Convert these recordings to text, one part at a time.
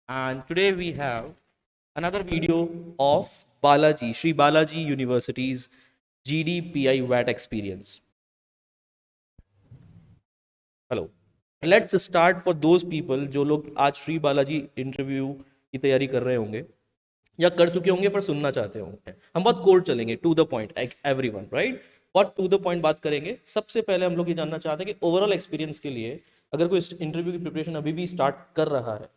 And today we have another video of Balaji, Sri Balaji University's GDPI VAT experience. Hello. Let's start for those people जो लोग आज Shri Balaji interview की तैयारी कर रहे होंगे या कर चुके होंगे पर सुनना चाहते होंगे। हम बहुत कोड चलेंगे, to the point, everyone, right. बहुत टू द पॉइंट बात करेंगे। सबसे पहले हम लोग ये जानना चाहते हैं कि ओवरऑल एक्सपीरियंस के लिए अगर कोई इंटरव्यू की प्रिपरेशन अभी भी स्टार्ट कर रहा है,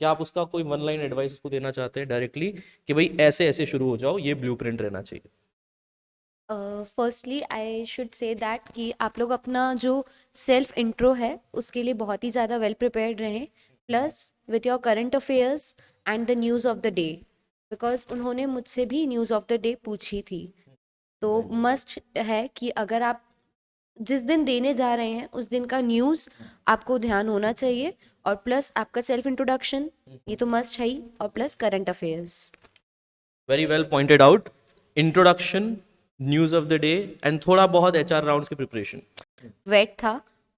क्या आप उसका कोई वन लाइन एडवाइस उसको देना चाहते हैं डायरेक्टली कि भाई ऐसे ऐसे शुरू हो जाओ, ये ब्लूप्रिंट रहना चाहिए? Firstly I should say that कि आप लोग अपना जो सेल्फ इंट्रो है उसके लिए बहुत ही ज़्यादा वेल प्रिपेयर्ड रहें, plus with your current affairs and the news of the day, because उन्होंने मुझसे भी न्यूज़ ऑफ द डे पूछी थी। तो मस्ट है कि अगर आप जिस दिन देने जा रहे हैं उस दिन का न्यूज़ आपको ध्यान होना चाहिए, और प्लस आपका सेल्फ इंट्रोडक्शन ये तो मस्ट है ही, और plus current affairs. Very well pointed out. Introduction, news of the day and थोड़ा बहुत एचआर राउंड्स की प्रिपरेशन। वेट था,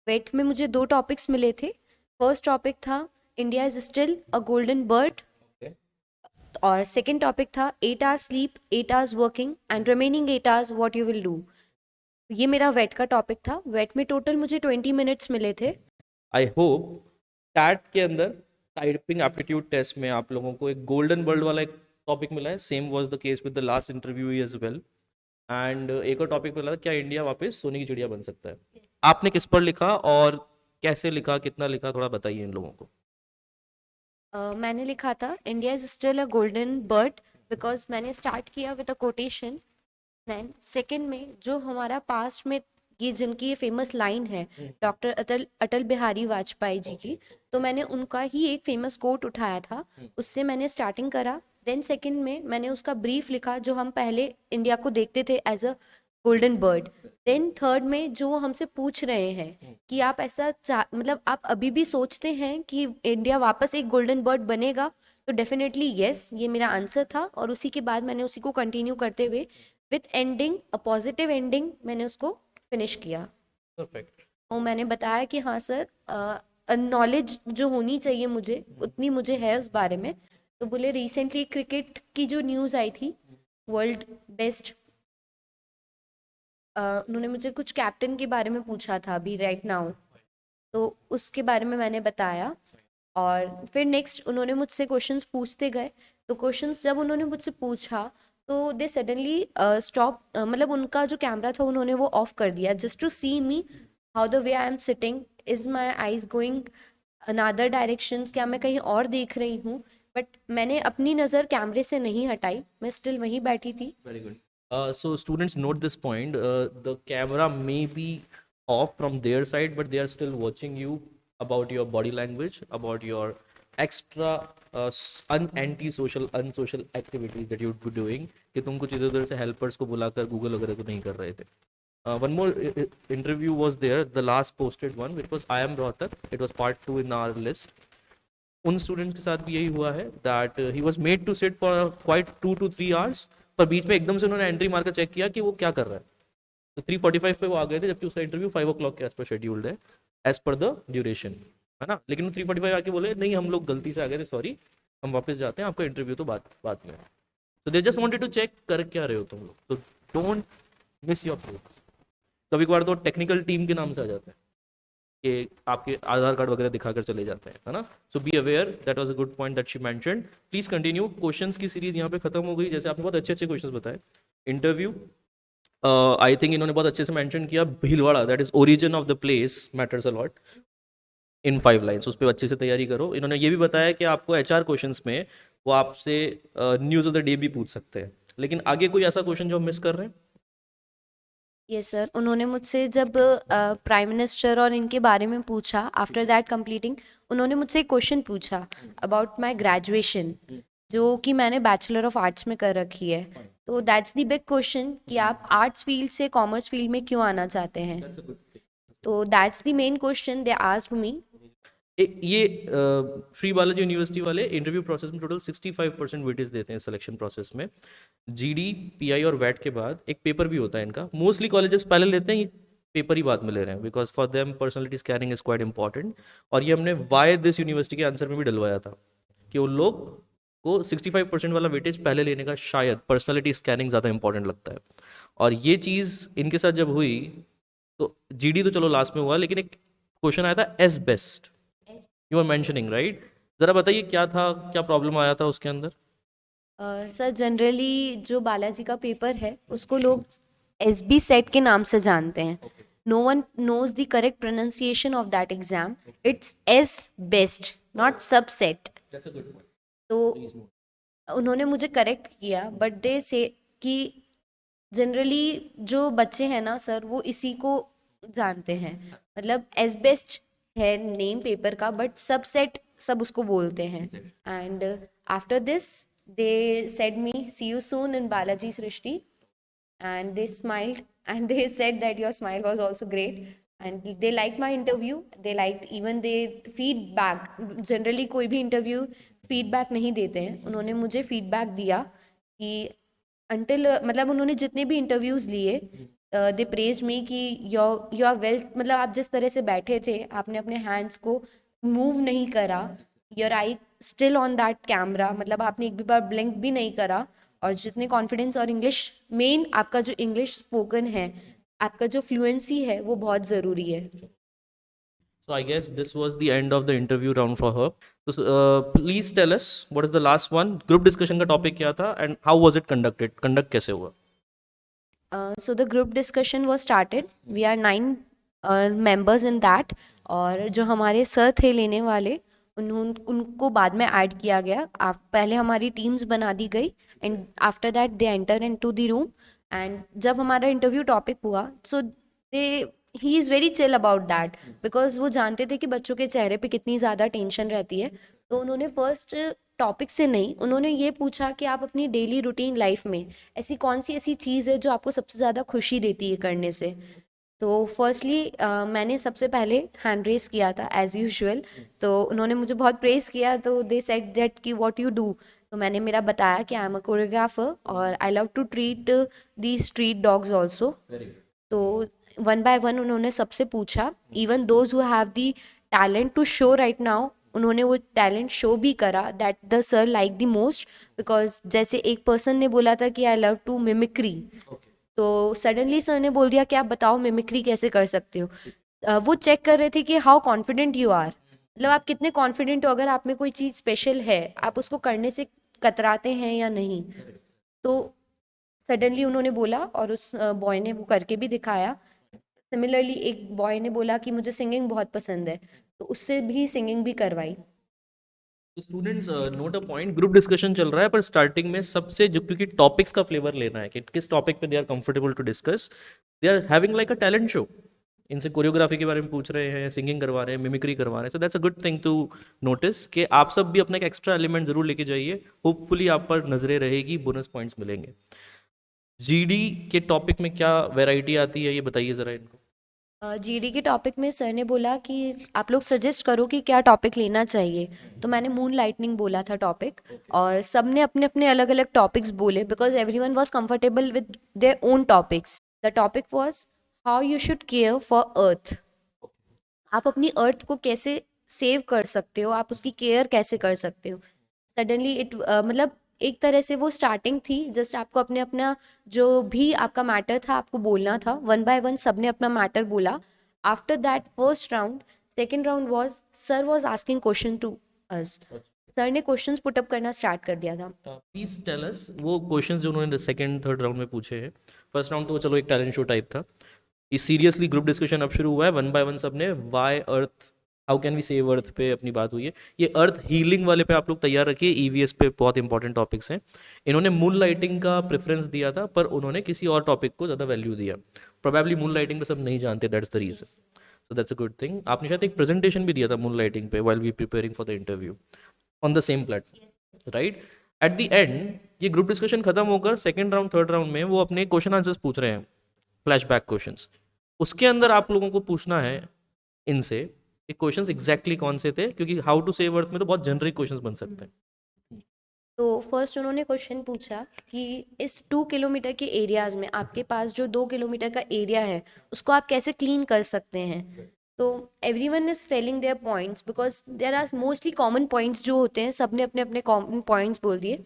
वेट में मुझे 2 टॉपिक्स मिले थे। फर्स्ट टॉपिक था India is still a golden bird, और सेकंड टॉपिक था 8 hours sleep 8 hours working and remaining 8 hours what you will do. ये मेरा वेट का टॉपिक था। वेट में टोटल मुझे 20 मिनट्स मिले थे। आई होप टैट के अंदर टाइपिंग एप्टीट्यूड टेस्ट में आप लोगों को एक गोल्डन वर्ल्ड वाला एक टॉपिक मिला है। Same was the case with the last interview as well. And एक और टॉपिक मिला था, क्या इंडिया वापस सोने की चिड़िया बन सकता है? आपने किस पर लिखा और कैसे लिखा, कितना लिखा, थोड़ा बताइए इन लोगों को। मैंने लिखा था India is still a golden bird, because मैंने स्टार्ट किया with a quotation. Then second में जो हमारा पास्ट में ये जिनकी ये फेमस लाइन है डॉक्टर अटल अटल बिहारी वाजपेयी जी की, तो मैंने उनका ही एक फेमस कोट उठाया था, उससे मैंने स्टार्टिंग करा। देन सेकंड में मैंने उसका ब्रीफ लिखा जो हम पहले इंडिया को देखते थे as a golden bird. Then third में जो वो हमसे पूछ रहे हैं कि आप ऐसा मतलब आप अभी भी सोचते हैं कि इंडिया वापस एक गोल्डन बर्ड बनेगा, तो डेफिनेटली यस, ये मेरा आंसर था। और उसी के बाद मैंने उसी को कंटिन्यू करते हुए with ending a positive ending मैंने उसको फिनिश किया। परफेक्ट। और मैंने बताया कि हाँ सर, नॉलेज जो होनी चाहिए मुझे उतनी मुझे है उस बारे में। तो बोले रिसेंटली क्रिकेट की जो न्यूज़ आई थी, वर्ल्ड बेस्ट, उन्होंने मुझे कुछ कैप्टन के बारे में पूछा था अभी राइट नाउ, तो उसके बारे में मैंने बताया। और फिर नेक्स्ट उन्होंने मुझसे क्वेश्चंस पूछते गए। तो क्वेश्चंस जब उन्होंने मुझसे पूछा तो दे सडनली स्टॉप, मतलब उनका जो कैमरा था उन्होंने वो ऑफ कर दिया, just to see me how the way I am sitting, is my eyes going another directions, क्या मैं कहीं और देख रही हूँ। बट मैंने अपनी नज़र कैमरे से नहीं हटाई, मैं स्टिल वहीं बैठी थी। Very good. So students note this point. The camera may be off from their side, but they are still watching you about your body language, about your extra anti-social, unsocial activities that you would be doing. कि तुम कुछ इधर उधर से helpers को बुलाकर Google वगैरह तो नहीं कर रहे थे. One more interview was there, the last posted one, which was I am Rohtak. It was part 2 in our list. उन स्टूडेंट्स के साथ भी यही हुआ है that he was made to sit for quite 2 to 3 hours, पर बीच में एकदम से उन्होंने एंट्री मारकर चेक किया कि वो क्या कर रहा है। तो 3:45 पे वो आ गए थे, जबकि उसका इंटरव्यू 5 o'clock के आसपास शेड्यूल्ड है एज पर द ड्यूरेशन, है ना। लेकिन वो 3:45 आके बोले नहीं हम लोग गलती से आ गए थे, सॉरी, हम वापस जाते हैं, आपका इंटरव्यू तो बाद में है। तो they just wanted to check कर क्या रहे हो तुम लोग, तो डोंट मिस योर प्लेस। कभी कभार तो टेक्निकल टीम के नाम से आ जाते हैं कि आपके आधार कार्ड वगैरह दिखाकर चले जाते हैं, है ना। So be aware, that was a good point that she mentioned. Please continue. Questions की सीरीज यहाँ पे खत्म हो गई, जैसे आपने बहुत अच्छे अच्छे क्वेश्चंस बताए। इंटरव्यू आई थिंक इन्होंने बहुत अच्छे से मेंशन किया, Bhilwara that is origin of the place matters a lot in 5 lines, उस पर अच्छे से तैयारी करो। इन्होंने ये भी बताया कि आपको एचआर क्वेश्चंस में वो आपसे न्यूज़ ऑफ द डे भी पूछ सकते हैं। लेकिन आगे कोई ऐसा क्वेश्चन जो हम मिस कर रहे हैं? यस सर, उन्होंने मुझसे जब प्राइम मिनिस्टर और इनके बारे में पूछा आफ्टर दैट कंप्लीटिंग, उन्होंने मुझसे एक क्वेश्चन पूछा अबाउट माय ग्रेजुएशन, जो कि मैंने बैचलर ऑफ आर्ट्स में कर रखी है। तो दैट्स द बिग क्वेश्चन कि आप आर्ट्स फील्ड से कॉमर्स फील्ड में क्यों आना चाहते हैं। तो that's the main question they asked me. ये श्री बालाजी यूनिवर्सिटी वाले इंटरव्यू प्रोसेस में टोटल 65% वेटेज देते हैं सिलेक्शन प्रोसेस में। जीडी, पीआई और वैट के बाद एक पेपर भी होता है इनका। मोस्टली कॉलेजेस पहले लेते हैं, ये पेपर ही बाद में ले रहे हैं, because for them personality scanning is quite important. और ये हमने वाई दिस यूनिवर्सिटी के आंसर में भी डलवाया था कि उन लोग को 65% वाला वेटेज पहले लेने का शायद पर्सनालिटी स्कैनिंग ज़्यादा इंपॉर्टेंट लगता है। और ये चीज़ इनके साथ जब हुई तो जीडी तो चलो लास्ट में हुआ, लेकिन एक क्वेश्चन आया था S best, you are mentioning right. ज़रा बताइए क्या था, क्या प्रॉब्लम आया था उसके अंदर? सर जनरली जो बालाजी का पेपर है उसको लोग एसबी सेट के नाम से जानते हैं. No one knows the correct pronunciation of that exam. It's as best not sub set. That's a good point, तो प्लीज मूव। उन्होंने मुझे करेक्ट किया बट दे से कि जनरली जो बच्चे हैं ना सर वो इसी को जानते हैं. मतलब एस बेस्ट है नेम पेपर का बट सब सेट सब उसको बोलते हैं. And after this they said me see you soon in Balaji Srishti and they smiled and they said that your smile was also great and they liked my interview. They liked even they feedback. Generally कोई भी interview feedback नहीं देते हैं, उन्होंने मुझे feedback दिया कि until मतलब उन्होंने जितने भी interviews लिए दे प्रेज मी कि यू आर वेल. मतलब आप जिस तरह से बैठे थे आपने अपने हैंड्स को मूव नहीं करा, your I still on that camera, मतलब आपने एक भी बार ब्लिंक भी नहीं करा. और जितने कॉन्फिडेंस और इंग्लिश मेन आपका जो इंग्लिश स्पोकन है, आपका जो फ्लुएंसी है वो बहुत ज़रूरी है. So I guess this was the end of the interview round for her. So please tell us what is the last one? Group discussion का topic क्या था and how was it conducted? Conduct कैसे हुआ? So the group discussion was started. We are 9 members in that. और जो हमारे sir थे लेने वाले उनको बाद में ऐड किया गया. पहले हमारी टीम्स बना दी गई and after that they enter into the room. And जब हमारा इंटरव्यू टॉपिक हुआ so they he is very chill about that because वो जानते थे कि बच्चों के चेहरे पे कितनी ज़्यादा टेंशन रहती है. तो उन्होंने फर्स्ट टॉपिक से नहीं, उन्होंने ये पूछा कि आप अपनी डेली रूटीन लाइफ में ऐसी कौन सी ऐसी चीज़ है जो आपको सबसे ज़्यादा खुशी देती है करने से. तो फर्स्टली मैंने सबसे पहले हैंड रेस किया था एज़ यूजुअल. तो उन्होंने मुझे बहुत प्रेज़ किया. तो दे सेड दैट कि व्हाट यू डू. तो मैंने मेरा बताया कि आई एम अ कोरियोग्राफर और I love to treat the street dogs also. तो वन बाय वन उन्होंने सबसे पूछा, even those who have the talent to show right now, उन्होंने वो टैलेंट शो भी करा. That the sir like the most because जैसे एक पर्सन ने बोला था कि आई लव टू मिमिक्री. तो सडनली सर ने बोल दिया कि आप बताओ मिमिक्री कैसे कर सकते हो. वो चेक कर रहे थे कि हाउ कॉन्फिडेंट यू आर, मतलब आप कितने कॉन्फिडेंट हो, अगर आप में कोई चीज़ स्पेशल है आप उसको करने से कतराते हैं या नहीं. तो सडनली उन्होंने बोला और उस बॉय ने वो करके भी दिखाया. सिमिलरली एक बॉय ने बोला कि मुझे सिंगिंग बहुत पसंद है, तो उससे भी सिंगिंग भी करवाई. तो students note a point, group discussion चल रहा है पर स्टार्टिंग में सबसे जो, क्योंकि टॉपिक्स का फ्लेवर लेना है कि किस टॉपिक पे they are comfortable to discuss, they are having like a talent show. इनसे कोरियोग्राफी के बारे में पूछ रहे हैं, सिंगिंग करवा रहे हैं, मिमिक्री करवा रहे हैं. So that's a good thing to notice कि आप सब भी अपना एक एक्स्ट्रा एलिमेंट जरूर लेके जाइए. होपफुली आप पर नजरें रहेगी, बोनस पॉइंट्स मिलेंगे. जीडी के टॉपिक में क्या वैरायटी आती है ये बताइए ज़रा इनको. जीडी के टॉपिक में सर ने बोला कि आप लोग सजेस्ट करो कि क्या टॉपिक लेना चाहिए. तो मैंने मून लाइटनिंग बोला था टॉपिक. और सब ने अपने अपने अलग अलग टॉपिक्स बोले because everyone was comfortable with their own topics. The topic was how you should care for earth. आप अपनी अर्थ को कैसे सेव कर सकते हो, आप उसकी केयर कैसे कर सकते हो. सडनली इट मतलब एक तरह से वो स्टार्टिंग थी. जस्ट आपको अपने अपना जो भी आपका मैटर था आपको बोलना था. वन बाय वन सब ने अपना मैटर बोला. After that first round, second round was sir was asking question to us. Sir ने क्वेश्चंस पुटअप करना स्टार्ट कर दिया था. प्लीज टेल अस वो क्वेश्चंस जो उन्होंने सेकंड थर्ड राउंड में पूछे हैं. फर्स्ट राउंड तो चलो एक टैलेंट शो टाइप था. ये सीरियसली ग्रुप डिस्कशन अब शुरू हुआ है. वन बाय वन सब ने why earth, how can we save earth पे अपनी बात हुई है. ये अर्थ हीलिंग वाले पे आप लोग तैयार रखिए, ईवीएस पे बहुत इंपॉर्टेंट टॉपिक्स हैं. इन्होंने मून लाइटिंग का प्रेफरेंस दिया था पर उन्होंने किसी और टॉपिक को ज़्यादा वैल्यू दिया. प्रोबेबली मून लाइटिंग पे सब नहीं जानते, that's the reason. So that's a good thing. आपने शायद एक प्रेजेंटेशन भी दिया था मून लाइटिंग पे while we preparing for the interview on the same platform, right. At the end ये ग्रुप डिस्कशन खत्म होकर सेकंड राउंड थर्ड राउंड में वो अपने क्वेश्चन आंसर्स पूछ रहे हैं, फ्लैशबैक क्वेश्चंस. उसके अंदर आप लोगों को पूछना है इनसे कि क्वेश्चंस एग्जैक्टली कौन से थे, क्योंकि हाउ टू सेव अर्थ में तो बहुत जनरिक क्वेश्चंस बन सकते हैं. तो फर्स्ट उन्होंने क्वेश्चन पूछा कि इस 2 किलोमीटर के एरियाज में आपके पास जो 2 किलोमीटर का एरिया है उसको आप कैसे क्लीन कर सकते हैं. तो everyone is telling their points because there are mostly common points जो होते हैं, सबने अपने अपने कॉमन पॉइंट्स बोल दिए.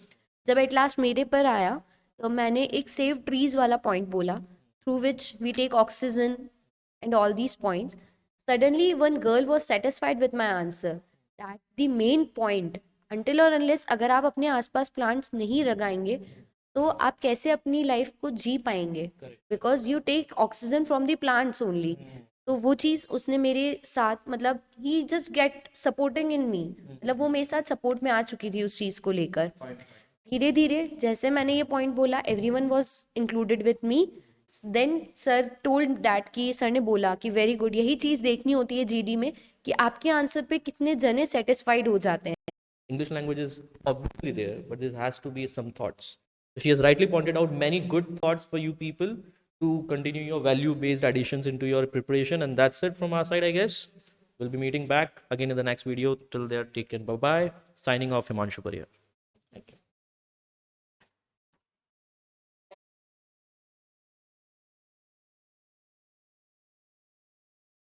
जब एट लास्ट मेरे पर आया तो मैंने एक सेव ट्रीज वाला पॉइंट बोला, through which we take oxygen and all these points. Suddenly one girl was satisfied with my answer. That the main point. Until और अनलेस अगर आप अपने आसपास प्लांट्स नहीं लगाएंगे तो आप कैसे अपनी लाइफ को जी पाएंगे, because you take oxygen from the plants only. तो वो चीज़ उसने मेरे साथ, मतलब ही just get supporting in me, मतलब वो मेरे साथ सपोर्ट में आ चुकी थी उस चीज़ को लेकर. धीरे धीरे जैसे मैंने ये पॉइंट बोला, everyone was included with me. Then sir told that, कि सर ने बोला कि वेरी गुड, यही चीज़ देखनी होती है जीडी में कि आपके आंसर पे कितने जने सेटिस्फाइड हो जाते हैं. English language is obviously there, but there has to be some thoughts. She has rightly pointed out many good thoughts for you people to continue your value based additions into your preparation. And that's it from our side, I guess. We'll be meeting back again in the next video. Till there, take care. Bye bye. Signing off, Himanshu Pariyar.